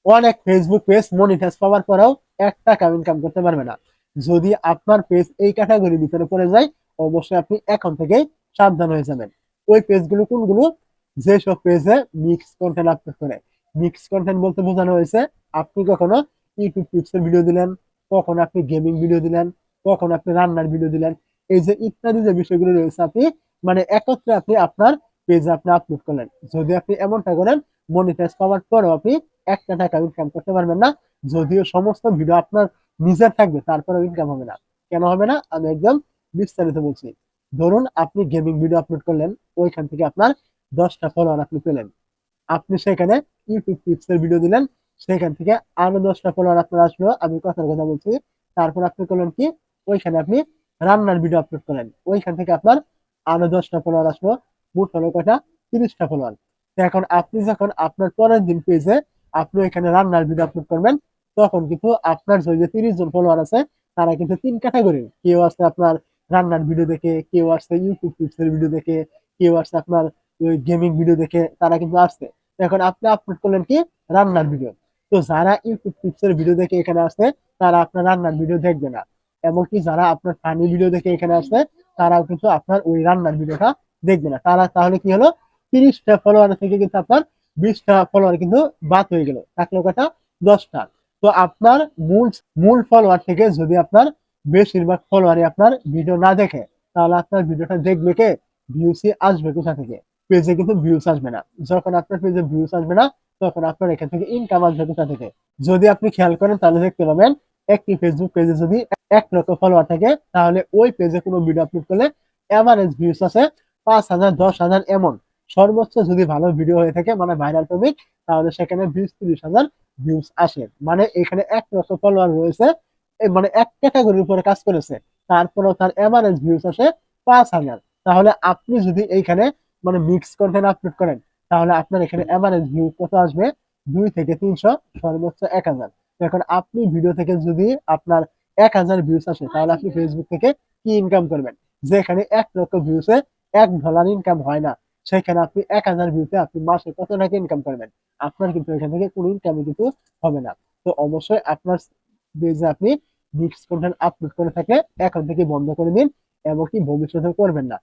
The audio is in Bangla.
অনেক ফেসবুক পেজ মনিটাইজ পাওয়ার পরেও ১ টাকা ইনকাম করতে পারবে না। যদি আপনার পেজ এই ক্যাটাগরির ভিতরে পড়ে যায়, অবশ্যই আপনি এখন থেকেই সাবধান হয়ে যাবেন। ওই পেজগুলো কোনগুলো? যেসব পেজে মিক্স কন্টেন্ট আপলোড করে। মিক্স কন্টেন্ট বলতে বোঝানো হয়েছে, আপনি কখনো ইউটিউব টিপসের ভিডিও দিলেন, কখনো আপনি গেমিং ভিডিও দিলেন, কখনো আপনি রান্নার ভিডিও দিলেন। এই যে ইত্যাদি যে বিষয়গুলো রয়েছে, আপনি মানে একত্রে আপনি আপনার পেজে আপনি আপলোড করলেন। যদি আপনি এমনটা করেন, মনিটাইজ পাওয়ার পরেও আপনি ১ টা টাকা ইনকাম করতে পারবেন না। যদিও সমস্ত ভিডিও আপনার নিজের থাকবে, তারপরেও ইনকাম হবে না। কেন হবে না? আমি একদম বিস্তারিত বলছি। ধরুন আপনি গেমিং ভিডিও আপলোড করলেন, ওইখান থেকে আপনার ১০ টা ফলোয়ার আপনি পেলেন। আপনি সেখানে ইউটিউব টিপস এর ভিডিও দিলেন, সেখান থেকে আরো ১০ টা ফলোয়ার আপনার আসলো। আমি কথার কথা বলছি। তারপর আপনি করলেন কি? ওইখানে আপনি রান্নার ভিডিও আপলোড করলেন। ওইখান থেকে আপনার আরো ১০ টা ফলোয়ার আসলো। মোট হলো কয়টা? ৩০ টা ফলোয়ার। তো এখন আপনি যখন আপনার পরের দিন পেজে আপনি এখানে রান্নার ভিডিও আপলোড করবেন, তখন কিন্তু আপনার যে ৩০ জন ফলোয়ার আছে, তারা কিন্তু ৩ ক্যাটাগরির। কেউ আছে আপনার রান্নার ভিডিও দেখে, কেউ আসছে ইউটিউব টিপস এর ভিডিও দেখে, কেউ আসছে আপনার ওই গেমিং ভিডিও দেখে, তারা কিন্তু আসছে। এখন আপনি আপলোড করলেন কি? রান্নার ভিডিও। তো যারা ইউটিউব টিপস এর ভিডিও দেখে এখানে আসছে, তারা আপনার রান্নার ভিডিও দেখবে না। এমনকি যারা আপনার ফানি ভিডিও দেখে এখানে আসছে, তারাও কিন্তু আপনার ওই রান্নার ভিডিওটা দেখবে না। তারা তাহলে কি হলো? ৩০ টা ফলোয়ার থেকে কিন্তু আপনার ২০ টা ফলোয়ার কিন্তু বাদ হয়ে গেল। থাকলো কয়টা? ১০ টা। তো আপনার মূল ফলোয়ার থেকে যদি আপনার বেশিরভাগ ফলোয়ারই আপনার ভিডিও না দেখে, তাহলে আপনার ভিডিওটা দেখবে কে? ভিউসই আসবে কোথা থেকে? পেজে কিন্তু ভিউস আসবে না। যখন আপনার পেজে ভিউস আসবে না, তখন আপনার এখান থেকে ইনকাম আসবে কোথা থেকে? যদি আপনি খেয়াল করেন তাহলে দেখতে পাবেন, একটি ফেসবুক পেজে যদি ১ লক্ষ ফলোয়ার থাকে, তাহলে ওই পেজে কোনো ভিডিও আপলোড করলে এভারেজ ভিউস আছে ৫,০০০, ১০,০০০ এমন। সর্বোচ্চ যদি ভালো ভিডিও হয়ে থাকে, মানে ভাইরাল টপিক, তাহলে সেখানে ২০-৩০,০০০ ভিউস আসে। মানে এখানে ১ লক্ষ ফলোয়ার রয়েছে, মানে এক ক্যাটাগরির উপরে কাজ করেছে। তারপরেও তার এভারেজ ভিউস আসে ৫,০০০। তাহলে আপনি যদি এইখানে মানে মিক্স কন্টেন্ট আপলোড করেন, তাহলে আপনার এখানে এভারেজ ভিউ কত আসবে? ২ থেকে ৩০০, সর্বোচ্চ ১,০০০। এখন আপনি ভিডিও থেকে যদি আপনার ১,০০০ ভিউস আসে, তাহলে আপনি ফেসবুক থেকে কি ইনকাম করবেন? যেখানে ১ লক্ষ ভিউসে $১ ইনকাম হয় না, সেখানে আপনি ১,০০০ ভিউতে আপনি মাসে কত টাকা ইনকাম করবেন? আপনার কিন্তু এখান থেকে কোনো ইনকামই কিন্তু হবে না। তো অবশ্যই আপনার পেজে আপনি মিক্স কন্টেন্ট আপলোড করে থাকলে এখন থেকে বন্ধ করে দিন, এবং কি ভবিষ্যতেও করবেন না।